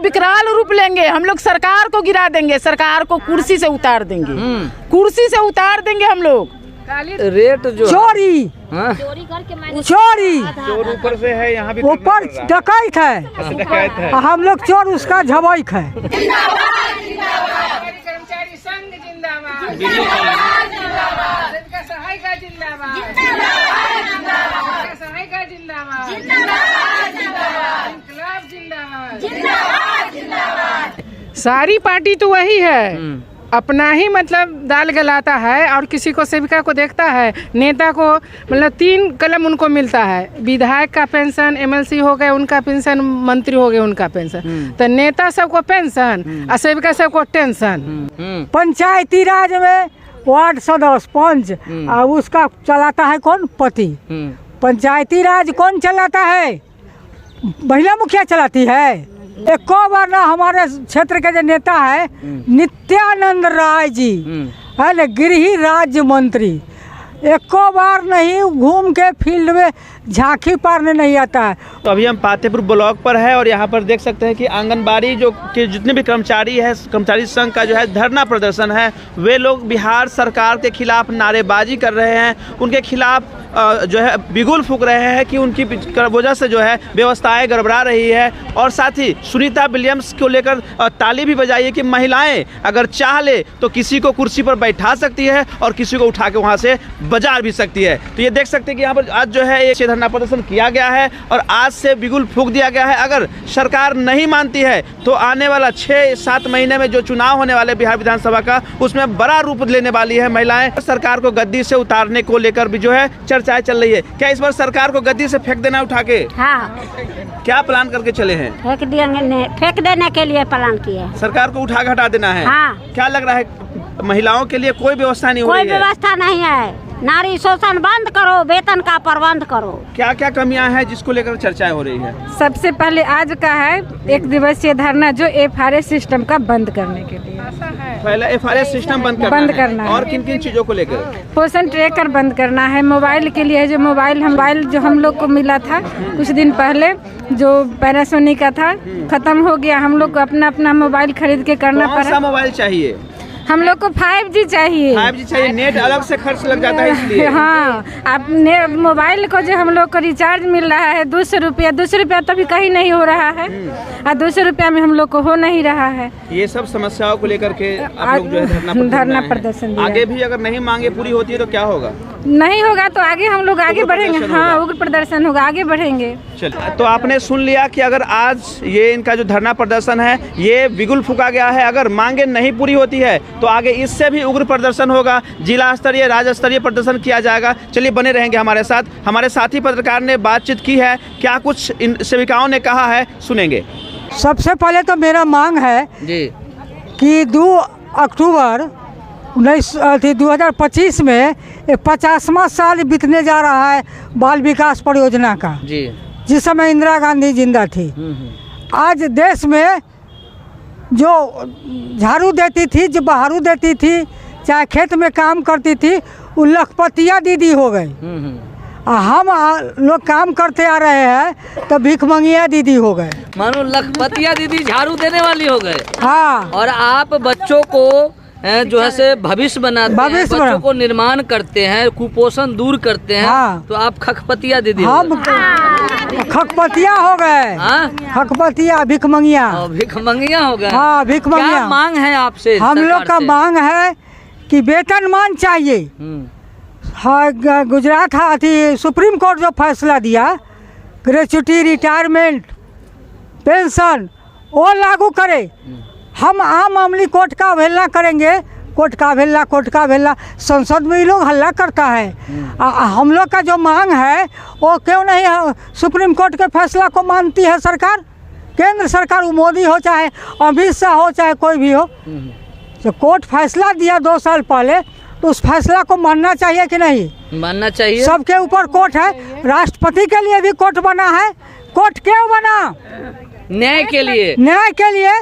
विकराल रूप लेंगे। हम लोग सरकार को गिरा देंगे, सरकार को कुर्सी से उतार देंगे, कुर्सी से उतार देंगे हम लोग। रेट जो चोरी चोरी चोर ऊपर से है, यहाँ भी ऊपर डकैत है, हम लोग चोर उसका झबैक है। कर्मचारी संघ जिंदाबाद, सहायिका जिंदाबाद, सहायिका जिंदाबाद, इंकलाब जिंदाबाद। सारी पार्टी तो वही है, अपना ही मतलब दाल गलाता है और किसी को सेविका को देखता है। नेता को मतलब 3 कलम उनको मिलता है, विधायक का पेंशन, MLC हो गए उनका पेंशन, मंत्री हो गए उनका पेंशन। तो नेता सबको पेंशन और सेविका सबको टेंशन। पंचायती राज में वार्ड सदस्य पंच और उसका चलाता है कौन? पति। पंचायती राज कौन चलाता है? महिला मुखिया चलाती है। एक बार ना हमारे क्षेत्र के जो नेता है नित्यानंद राय जी है ना, गृह राज्य मंत्री, एक बार नहीं घूम के फील्ड में झांकी पारने नहीं आता है। तो अभी हम पातेपुर ब्लॉक पर है और यहाँ पर देख सकते हैं कि आंगनबाड़ी जो के जितने भी कर्मचारी है, कर्मचारी संघ का जो है धरना प्रदर्शन है, वे लोग बिहार सरकार के खिलाफ नारेबाजी कर रहे हैं, उनके खिलाफ जो है बिगुल फूंक रहे हैं कि उनकी वजह से जो है व्यवस्थाएं गड़बड़ा रही है। और साथ ही सुनीता विलियम्स को लेकर ताली भी बजाई है कि महिलाएं अगर चाह ले तो किसी को कुर्सी पर बैठा सकती है और किसी को उठा के वहां से बजा भी सकती है। तो ये देख सकते हैं कि यहाँ पर आज जो है एक धरना प्रदर्शन किया गया है और आज से बिगुल फूंक दिया गया है। अगर सरकार नहीं मानती है तो आने वाला 6-7 महीने में जो चुनाव होने वाले बिहार विधानसभा का, उसमें बड़ा रूप लेने वाली है महिलाएं। सरकार को गद्दी से उतारने को लेकर भी जो है चर्चाएं चल रही है। क्या इस बार सरकार को गद्दी से फेंक देना उठा के? हाँ, क्या प्लान करके चले हैं? फेंक देने के लिए प्लान किए। सरकार को उठा के हटा देना है। हाँ। क्या लग रहा है महिलाओं के लिए कोई व्यवस्था नहीं हो रही है? कोई व्यवस्था नहीं है। नारी शोषण बंद करो, वेतन का प्रबंध करो। क्या क्या कमियां हैं जिसको लेकर चर्चाएं हो रही है? सबसे पहले आज का है 1 दिवसीय धरना जो FRS सिस्टम का बंद करने के लिए। पहले FRS सिस्टम बंद करना है। और किन किन चीजों को लेकर? पोषण ट्रैकर बंद करना है। मोबाइल के लिए जो मोबाइल जो हम लोग को मिला था कुछ दिन पहले, जो पैनासोनिक का था, खत्म हो गया। हम लोग को अपना अपना मोबाइल खरीद के करना पड़ा। कौन सा मोबाइल चाहिए? हम लोग को 5G चाहिए। 5G चाहिए, नेट अलग से खर्च लग जाता है इसलिए। हाँ, आप मोबाइल को जो हम लोग को रिचार्ज मिल रहा है 200 रुपया, 200 रुपया तो अभी कहीं नहीं हो रहा है और 200 रुपया में हम लोग को हो नहीं रहा है। ये सब समस्याओं को लेकर के आप लोग जो है धरना प्रदर्शन आगे भी अगर नहीं मांगे पूरी होती है तो क्या होगा? नहीं होगा तो आगे हम लोग आगे बढ़ेंगे। हाँ, उग्र प्रदर्शन होगा, आगे बढ़ेंगे। चलिए, तो आपने सुन लिया कि अगर आज ये इनका जो धरना प्रदर्शन है ये बिगुल फूका गया है, अगर मांगे नहीं पूरी होती है तो आगे इससे भी उग्र प्रदर्शन होगा, जिला स्तरीय राज्य स्तरीय प्रदर्शन किया जाएगा। चलिए बने रहेंगे हमारे साथ। हमारे साथी पत्रकार ने बातचीत की है, क्या कुछ इन सेविकाओं ने कहा है सुनेंगे। सबसे पहले तो मेरा मांग है जी कि 2 अक्टूबर 2025 में 50वां साल बीतने जा रहा है बाल विकास परियोजना का जी, जिस समय इंदिरा गांधी जिंदा थी। आज देश में जो झाड़ू देती थी, जो बहारू देती थी, चाहे खेत में काम करती थी, वो लखपतिया दीदी हो गई। हम लोग काम करते आ रहे हैं तो भिखमंगिया दीदी हो गए। मानो लखपतिया दीदी झाड़ू देने वाली हो गए। हाँ, और आप बच्चों को जो है से भविष्य बनाते हैं, बच्चों को निर्माण करते हैं, कुपोषण दूर करते हैं। हाँ। तो आप खखपतिया दीदी हम खखपतिया हो गए। हाँ? खखपतिया भिखमंगिया। भिखमंगिया हो गए। हाँ, भिखमंगिया। क्या मांग है आपसे? हम लोग का मांग है कि वेतनमान चाहिए। हाँ, गुजरात सुप्रीम कोर्ट जो फैसला दिया, ग्रेच्युटी, रिटायरमेंट, पेंशन, वो लागू करे। हम आम मामूली कोर्ट का अवहेलना करेंगे? कोर्ट का अवहेलना संसद में ही लोग हल्ला करता है। हम लोग का जो मांग है वो क्यों नहीं सुप्रीम कोर्ट के फैसला को मानती है सरकार? केंद्र सरकार, मोदी हो चाहे अमित शाह हो चाहे कोई भी हो, जो कोर्ट फैसला दिया 2 साल पहले, तो उस फैसला को मानना चाहिए कि नहीं? मानना चाहिए। सबके ऊपर कोर्ट है, राष्ट्रपति के लिए भी कोर्ट बना है। कोर्ट क्यों बना? न्याय के लिए। न्याय के लिए।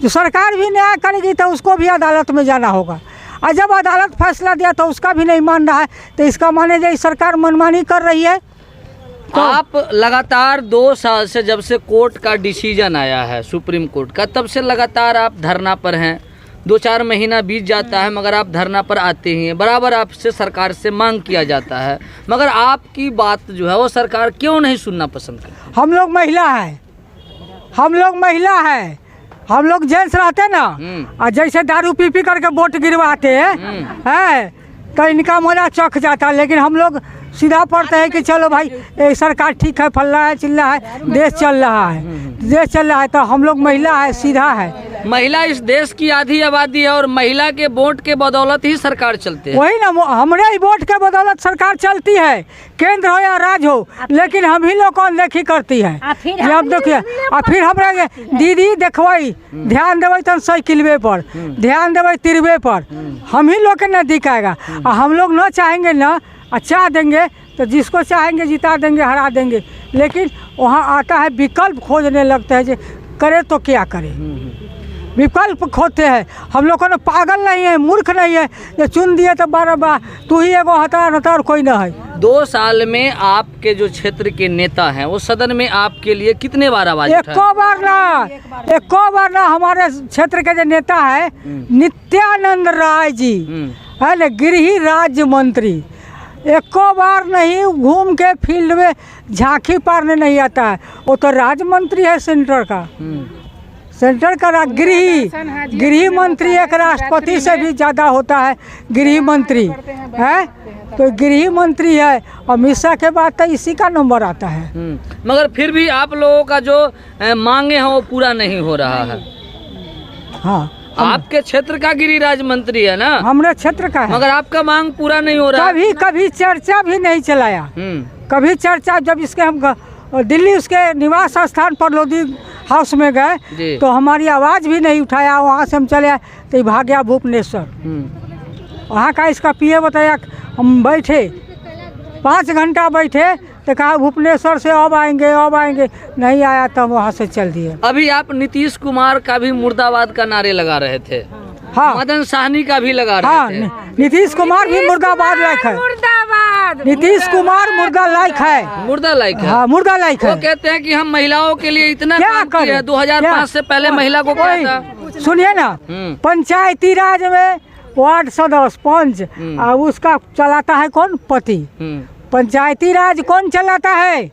जो सरकार भी न्याय करेगी तो उसको भी अदालत में जाना होगा, और जब अदालत फैसला दिया तो उसका भी नहीं मान रहा है, तो इसका माने जो सरकार मनमानी कर रही है। आप लगातार 2 साल से, जब से कोर्ट का डिसीजन आया है सुप्रीम कोर्ट का, तब से लगातार आप धरना पर हैं। 2-4 महीना बीत जाता है मगर आप धरना पर आते ही हैं। बराबर आपसे सरकार से मांग किया जाता है, मगर आपकी बात जो है वो सरकार क्यों नहीं सुनना पसंद करती? हम लोग महिला है, हम लोग जेंट्स रहते ना, और जैसे दारू पी करके वोट गिरवाते हैं तो इनका मजा चौक जाता है। लेकिन हम लोग सीधा पड़ते हैं कि चलो भाई ये सरकार ठीक है, फल्ला है चिल्ला है, देश चल रहा है, तो हम लोग महिला है, सीधा है। महिला इस देश की आधी आबादी है और महिला के वोट के बदौलत ही सरकार चलती है। वही ना, हमारे ही वोट के बदौलत सरकार चलती है, केंद्र हो या राज्य हो, लेकिन हम ही लोग कौन देखी करती है। अब देखिए, और फिर हमारा दीदी देखवाई, ध्यान देवे तो साइकिलवे पर, ध्यान देवे तिरवे पर, हम ही लोग के नजदीक आएगा। और हम लोग न चाहेंगे ना, अच्छा देंगे तो जिसको चाहेंगे जिता देंगे, हरा देंगे, लेकिन वहाँ आता है विकल्प खोजने लगते हैं, जो करे तो क्या करे, विकल्प खोजते हैं। हम लोग को पागल नहीं है, मूर्ख नहीं है, जो चुन दिए तो बार तू ही एगो हता और कोई ना है। 2 साल में आपके जो क्षेत्र के नेता हैं वो सदन में आपके लिए कितने बार आवाज उठाए? एको बार ना। हमारे क्षेत्र के जो नेता है नित्यानंद राय जी है ना, गृह राज्य मंत्री, एको बार नहीं घूम के फील्ड में झांकी पारने नहीं आता है। वो तो राज्य मंत्री है सेंटर का, सेंटर का गृह मंत्री एक राष्ट्रपति से भी ज़्यादा होता है गृह मंत्री है, तो गृह मंत्री है। अमित शाह के बाद तो इसी का नंबर आता है। मगर फिर भी आप लोगों का जो मांगे हैं वो पूरा नहीं हो रहा है। हाँ, आपके क्षेत्र का गृह राज्य मंत्री है ना, हमारे क्षेत्र का है, मगर आपका मांग पूरा नहीं हो रहा। कभी चर्चा भी नहीं चलाया, कभी चर्चा। जब इसके हम दिल्ली उसके निवास स्थान पर लोधी हाउस में गए तो हमारी आवाज़ भी नहीं उठाया। वहाँ से हम चले आए तो भाग गया भुवनेश्वर, वहाँ का इसका पीए बताया। हम बैठे 5 घंटा बैठे तो कहा भुवनेश्वर से अब आएंगे, नहीं आया तब वहाँ से चल दिए। अभी आप नीतीश कुमार का भी मुर्दाबाद का नारे लगा रहे थे, हाँ, मदन साहनी का भी लगा रहे थे। नीतीश कुमार भी मुर्दाबाद लायक है, नीतीश कुमार मुर्दा लायक है, हाँ, मुर्दा लायक है। वो कहते हैं कि हम महिलाओं के लिए इतना काम किए हैं। 2005 से पहले महिला को क्या था? सुनिए ना, पंचायती राज में वार्ड सदस्य पंच, उसका चलाता है कौन? पति। पंचायती राज कौन चलाता है?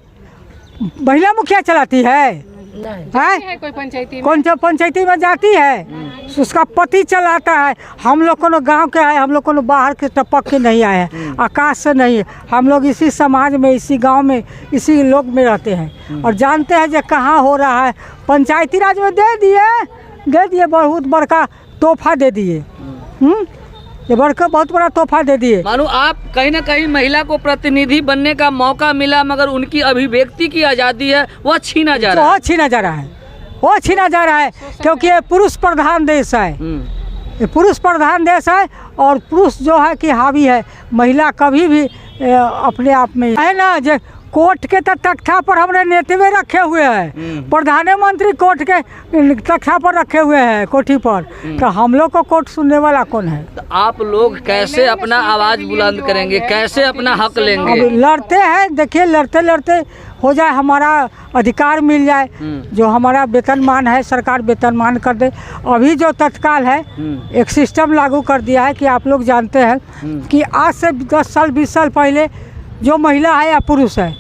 महिला मुखिया चलाती है? कोई पंचायती कौन सा पंचायती में जाती है? उसका पति चलाता है। हम लोग को गांव के आए, हम लोग को बाहर के टपक के नहीं आए हैं, आकाश से नहीं है। हम लोग इसी समाज में, इसी गांव में, इसी लोग में रहते हैं और जानते हैं जो कहाँ हो रहा है। पंचायती राज में दे दिए बहुत बड़का तोहफा दे दिए, ये बहुत बड़ा तोहफा दे दिए। मानो आप कहीं ना कहीं महिला को प्रतिनिधि बनने का मौका मिला, मगर उनकी अभिव्यक्ति की आज़ादी है वो छीना जा रहा है, वो छीना जा रहा है क्योंकि ये पुरुष प्रधान देश है, ये पुरुष प्रधान देश है। और पुरुष जो है कि हावी है, महिला कभी भी अपने आप में है ना। जो कोर्ट के तख्ता पर हमने नेतवे रखे हुए हैं, प्रधानमंत्री कोर्ट के तख्ता पर रखे हुए हैं, कोठी पर, तो हम लोग को कोर्ट सुनने वाला कौन है? तो आप लोग कैसे अपना आवाज बुलंद करेंगे, कैसे अपना हक लेंगे? अब लड़ते हैं, देखिए लड़ते हो जाए, हमारा अधिकार मिल जाए, जो हमारा वेतनमान है सरकार वेतनमान कर दे। अभी जो तत्काल है एक सिस्टम लागू कर दिया है कि आप लोग जानते हैं कि आज से 10 साल 20 साल पहले जो महिला है या पुरुष है,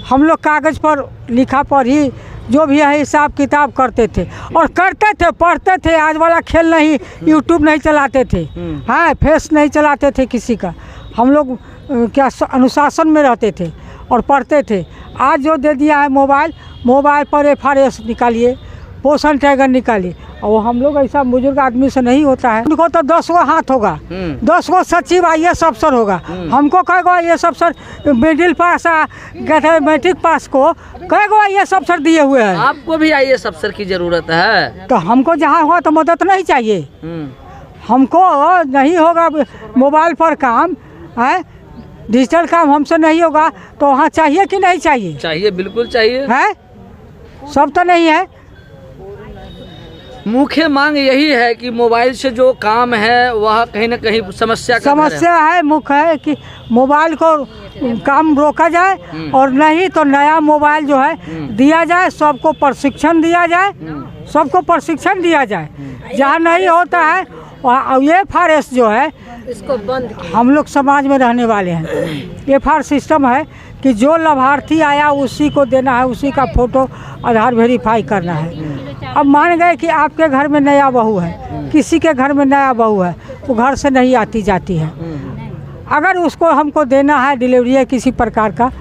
हम लोग कागज़ पर लिखा पर ही जो भी है हिसाब किताब करते थे और करते थे, पढ़ते थे। आज वाला खेल नहीं, यूट्यूब नहीं चलाते थे, हाँ, फेस नहीं चलाते थे किसी का। हम लोग क्या अनुशासन में रहते थे और पढ़ते थे। आज जो दे दिया है मोबाइल पर FRS निकालिए, पोषण टैगर निकालिए, और वो हम लोग ऐसा बुजुर्ग आदमी से नहीं होता है। उनको तो 10 गो हाथ होगा, 10 गो सचिव IAS अफसर होगा। हमको कई गो IAS अफसर मिडिल पास कहते हैं मैट्रिक पास को कई गो IAS अफसर दिए हुए हैं। आपको भी IAS अफसर की जरूरत है, तो हमको जहाँ हुआ तो मदद नहीं चाहिए। हमको नहीं होगा मोबाइल पर काम है, डिजिटल काम हमसे नहीं होगा, तो वहाँ चाहिए कि नहीं चाहिए? चाहिए, बिल्कुल चाहिए है, सब तो नहीं है। मुख्य मांग यही है कि मोबाइल से जो काम है वह कहीं न कहीं समस्या का घर समस्या है, मुख्य है कि मोबाइल को काम रोका जाए और नहीं तो नया मोबाइल जो है दिया जाए, सबको प्रशिक्षण दिया जाए, सबको प्रशिक्षण दिया जाए। जहाँ नहीं होता है वहाँ ये FRS जो है इसको बंद, हम लोग समाज में रहने वाले हैं। FR सिस्टम है कि जो लाभार्थी आया उसी को देना है, उसी का फोटो आधार वेरीफाई करना है। अब मान गए कि आपके घर में नया बहू है, किसी के घर में नया बहू है, वो घर से नहीं आती जाती है, अगर उसको हमको देना है डिलीवरी है किसी प्रकार का,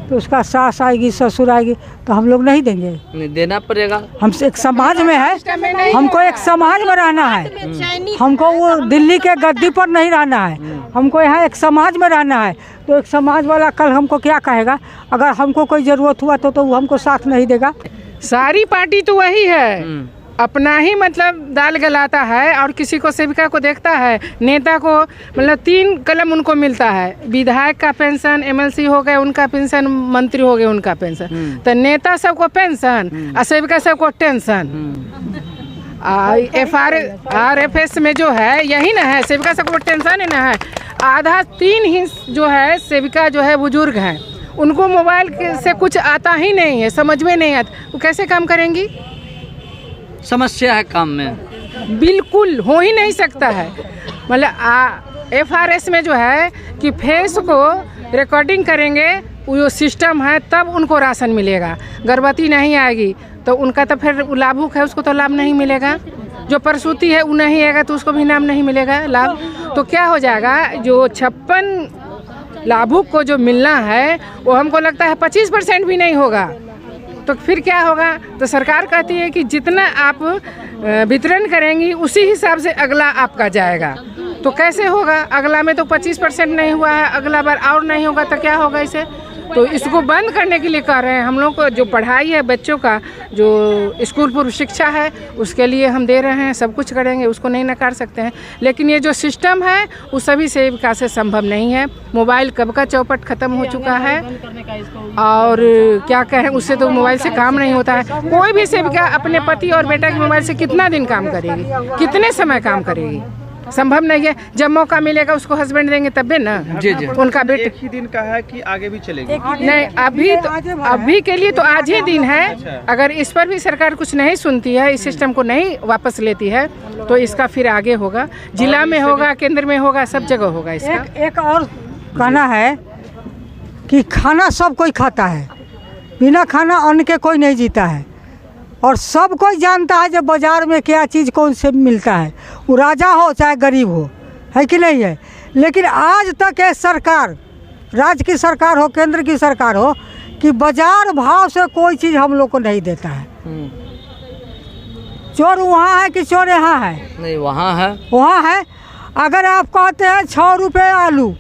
तो उसका सास आएगी ससुर आएगी तो हम लोग नहीं देंगे, नहीं देना पड़ेगा। हम एक समाज में है, हमको एक समाज में रहना है, हमको वो दिल्ली के गद्दी पर नहीं रहना है, हमको यहाँ एक समाज में रहना है। तो एक समाज वाला कल हमको क्या कहेगा, अगर हमको कोई ज़रूरत हुआ तो वो हमको साथ नहीं देगा। सारी पार्टी तो वही है, अपना ही मतलब दाल गलाता है और किसी को सेविका को देखता है। नेता को मतलब 3 कलम उनको मिलता है, विधायक का पेंशन, MLC हो गए उनका पेंशन, मंत्री हो गए उनका पेंशन। तो नेता सबको पेंशन और सेविका सबको टेंशन। RFS में जो है यही ना है, सेविका सबको टेंशन ही ना है। आधा 3 ही जो है सेविका जो है बुजुर्ग हैं, उनको मोबाइल से कुछ आता ही नहीं है, समझ में नहीं आता, वो कैसे काम करेंगी? समस्या है काम में, बिल्कुल हो ही नहीं सकता है। मतलब FRS में जो है कि फेस को रिकॉर्डिंग करेंगे, वो जो सिस्टम है तब उनको राशन मिलेगा। गर्भवती नहीं आएगी तो उनका तो फिर लाभुक है, उसको तो लाभ नहीं मिलेगा। जो प्रसूति है वो नहीं आएगा तो उसको भी नाम नहीं मिलेगा लाभ। तो क्या हो जाएगा, जो 56 लाभुक को जो मिलना है वो हमको लगता है 25% भी नहीं होगा। तो फिर क्या होगा, तो सरकार कहती है कि जितना आप वितरण करेंगी उसी हिसाब से अगला आपका जाएगा। तो कैसे होगा, अगला में तो 25% नहीं हुआ है, अगला बार और नहीं होगा तो क्या होगा इसे? तो इसको बंद करने के लिए कह रहे हैं। हम लोग को जो पढ़ाई है बच्चों का, जो स्कूल पूर्व शिक्षा है, उसके लिए हम दे रहे हैं, सब कुछ करेंगे, उसको नहीं नकार सकते हैं। लेकिन ये जो सिस्टम है वो सभी सेविका से संभव नहीं है। मोबाइल कब का चौपट ख़त्म हो चुका है और क्या कहें, उससे तो मोबाइल से काम नहीं होता है। कोई भी सेविका अपने पति और बेटा के मोबाइल से कितना दिन काम करेगी, कितने समय काम करेगी? संभव नहीं है। जब मौका मिलेगा उसको हस्बैंड देंगे तब ना। जी जी। उनका बेटे एक ही दिन का है कि आगे भी चलेगी? नहीं, अभी के लिए तो आज ही दिन है। अगर इस पर भी सरकार कुछ नहीं सुनती है, इस सिस्टम को नहीं वापस लेती है, तो इसका फिर आगे होगा, जिला में होगा, केंद्र में होगा, सब जगह होगा इसका। एक और कहना है कि खाना सब कोई खाता है, बिना खाना अन्न के कोई नहीं जीता है। और सब कोई जानता है जब बाज़ार में क्या चीज़ कौन से मिलता है, वो राजा हो चाहे गरीब हो, है कि नहीं है। लेकिन आज तक ये सरकार, राज्य की सरकार हो, केंद्र की सरकार हो, कि बाज़ार भाव से कोई चीज़ हम लोग को नहीं देता है। चोर वहाँ है कि चोर यहाँ है? नहीं, वहाँ है, वहाँ है। अगर आप कहते हैं 6 रुपये आलू,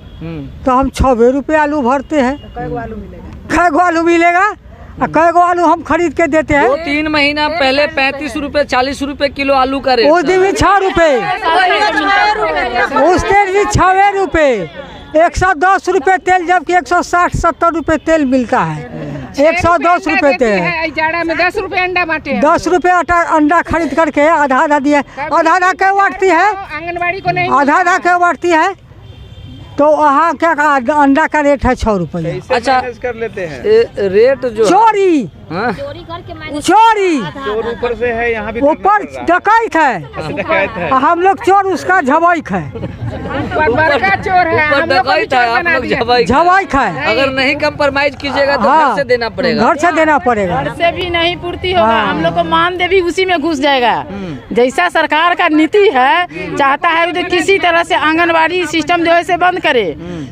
तो हम 6 रुपये आलू भरते हैं। कै गो आलू मिलेगा? कै गो आलू हम खरीद के देते हैं। 2-3 महीना पहले 35 रुपये 40 रुपये किलो आलू का रेट, उस दिन भी 6 रुपये, उस दिन भी 6 रुपये, 110 रुपये तेल, जबकि 160-70 रुपये तेल मिलता है। 110 रुपये तेल, जाड़ा में 10 रुपये अंडा बांटे, 10 रुपये अंडा खरीद करके आधा दिए, आधा के बांटती है, आंगनबाड़ी को नहीं, आधा के बांटती है। तो वहाँ क्या अंडा का रेट है 6 रुपये। अच्छा कर लेते हैं रेट जो चोरी, चोरी चोर ऊपर से है, यहाँ भी ऊपर डकैत है, हम लोग चोर उसका झबैक है, बड़का चोर है, हम लोग को भी चोर बना दिया। झबैक है। अगर नहीं कंप्रोमाइज कीजिएगा तो घर से देना पड़ेगा, घर से देना पड़ेगा। घर से भी नहीं पूर्ति होगा, हम लोग को मानदेय भी उसी में घुस जाएगा। जैसा सरकार का नीति है, चाहता है तो किसी तरह से आंगनबाड़ी सिस्टम जो है से बंद करे,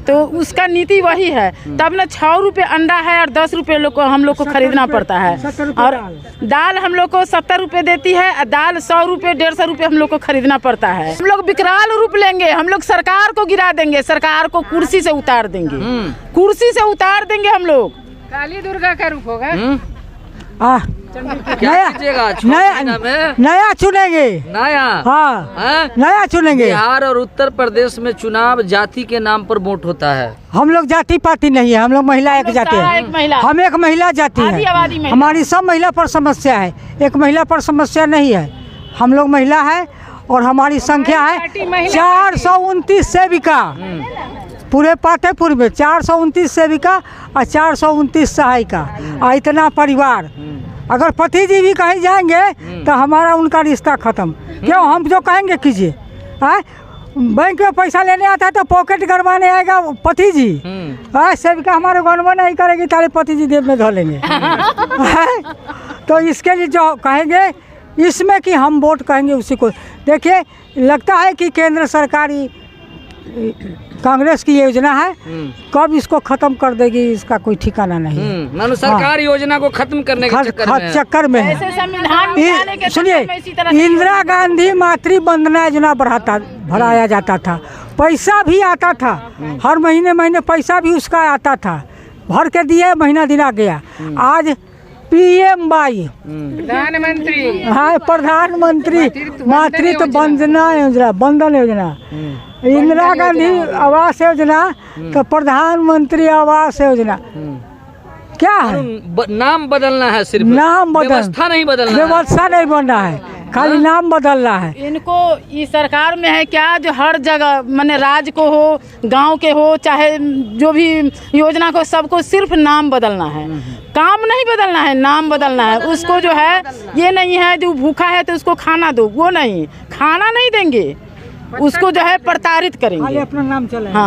तो उसका नीति वही है। तब ना 6 रुपये अंडा है और 10 रुपये हम लोग को खरीदना पड़ता है। और दाल हम लोग को 70 रुपये देती है, दाल 100 रुपये 150 रुपये हम लोग को खरीदना पड़ता है। हम लोग विकराल रूप लेंगे, हम लोग सरकार को गिरा देंगे, सरकार को कुर्सी से उतार देंगे, कुर्सी से उतार देंगे हम लोग। काली दुर्गा का रूप होगा। क्या कीजिएगा? नया चुनेंगे, नया, हाँ नया चुनेंगे। बिहार और उत्तर प्रदेश में चुनाव जाति के नाम पर वोट होता है। हम लोग जाति पाति नहीं है, हम लोग महिला एक जाति है, हम एक महिला जाति है। हमारी सब महिला पर समस्या है, एक महिला पर समस्या नहीं है। हम लोग महिला है और हमारी संख्या है 429 सेविका। पूरे पातेपुर में 429 सेविका और 429 सहायिका और इतना परिवार। अगर पति जी भी कहीं जाएंगे तो हमारा उनका रिश्ता खत्म। क्यों? हम जो कहेंगे कीजिए। बैंक में पैसा लेने आता है तो पॉकेट गड़वाने आएगा पति जी। सेविका हमारे गणवा नहीं करेगी, तारे पति जी जेब में धो लेंगे। तो इसके लिए जो कहेंगे इसमें कि हम वोट कहेंगे उसी को। देखिए, लगता है कि केंद्र सरकारी कांग्रेस की योजना है, कब इसको खत्म कर देगी इसका कोई ठिकाना नहीं। मानो सरकार योजना को खत्म करने के चक्कर में है। सुनिए, इंदिरा गांधी मातृ वंदना योजना भराया जाता था, पैसा भी आता था, हर महीने पैसा भी उसका आता था, भर के दिए, महीना दिना गया। आज PMY प्रधानमंत्री, हाँ, प्रधानमंत्री मातृत्व वंदना योजना, वंदन योजना, इंदिरा गांधी आवास योजना तो प्रधानमंत्री आवास योजना। क्या है? नाम बदलना है, सिर्फ नाम व्यवस्था नहीं बदलना, व्यवस्था नहीं बनना है, खाली नाम बदलना है। इनको इस सरकार में है क्या, जो हर जगह माने राज्य को हो, गांव के हो, चाहे जो भी योजना को, सबको सिर्फ नाम बदलना है, काम नहीं बदलना है, नाम बदलना है। उसको जो है ये नहीं है जो भूखा है तो उसको खाना दो, वो नहीं, खाना नहीं देंगे, उसको जो है प्रताड़ित करेंगे। अपना नाम चले। हाँ।